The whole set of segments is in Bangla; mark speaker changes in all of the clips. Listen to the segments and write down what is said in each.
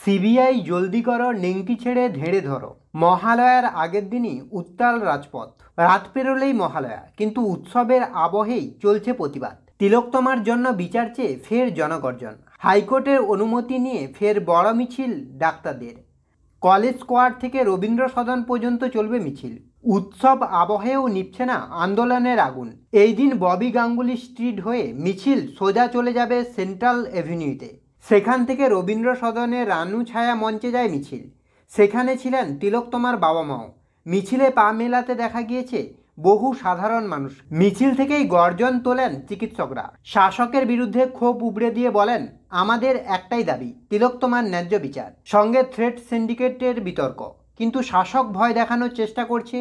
Speaker 1: সিবিআই জলদি করো, নেংটি ছেড়ে ধেড়ে ধরো। মহালয়ার আগের দিনই উত্তাল রাজপথ। রাত পেরোলেই মহালয়া, কিন্তু উৎসবের আবহেই চলছে প্রতিবাদ। তিলোত্তমার জন্য বিচার চেয়ে ফের জনগর্জন। হাইকোর্টের অনুমতি নিয়ে ফের বড় মিছিল ডাক্তারদের। কলেজ স্কোয়ার থেকে রবীন্দ্র সদন পর্যন্ত চলবে মিছিল। উৎসব আবহেও নিভছে না আন্দোলনের আগুন। এই দিন ববি গাঙ্গুলি স্ট্রিট হয়ে মিছিল সোজা চলে যাবে সেন্ট্রাল এভিনিউতে। সেখান থেকে রবীন্দ্র সদনে রানু ছায়া মঞ্চে যায় মিছিল। সেখানে ছিলেন তিলোত্তমার বাবা মাও। মিছিলে পা মেলাতে দেখা গিয়েছে বহু সাধারণ মানুষ। মিছিল থেকেই গর্জন তোলেন চিকিৎসকরা। শাসকের বিরুদ্ধে ক্ষোভ উগড়ে দিয়ে বলেন, আমাদের একটাই দাবি, তিলোত্তমার ন্যায্য বিচার। সঙ্গে থ্রেড সিন্ডিকেটের বিতর্ক। কিন্তু শাসক ভয় দেখানোর চেষ্টা করছে।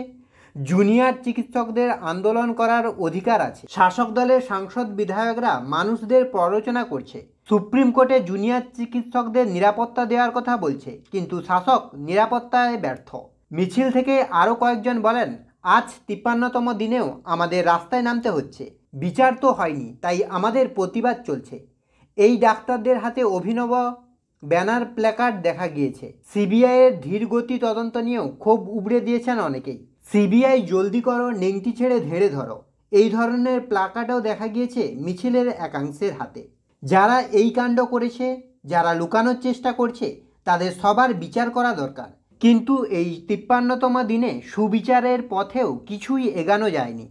Speaker 1: জুনিয়র চিকিৎসকদের আন্দোলন করার অধিকার আছে। শাসক দলের সাংসদ বিধায়করা মানুষদের প্ররোচনা করছে। সুপ্রিম কোর্টে জুনিয়র চিকিৎসকদের নিরাপত্তা দেওয়ার কথা বলছে, কিন্তু শাসক নিরাপত্তায় ব্যর্থ। মিছিল থেকে আরও কয়েকজন বলেন, আজ 53তম দিনেও আমাদের রাস্তায় নামতে হচ্ছে। বিচার তো হয়নি, তাই আমাদের প্রতিবাদ চলছে। এই ডাক্তারদের হাতে অভিনব ব্যানার প্ল্যাকার্ড দেখা গিয়েছে। সিবিআইয়ের ধীরগতি তদন্ত নিয়েও ক্ষোভ উগড়ে দিয়েছেন অনেকেই। সিবিআই জলদি করো, নেংটি ছেড়ে ধেড়ে ধরো, এই ধরনের প্ল্যাকার্ডও দেখা গিয়েছে মিছিলের একাংশের হাতে। যারা এই কাণ্ড করেছে, যারা লুকানোর চেষ্টা করছে, তাদের সবার বিচার করা দরকার। কিন্তু এই 53তম দিনে সুবিচারের পথেও কিছুই এগানো যায়নি।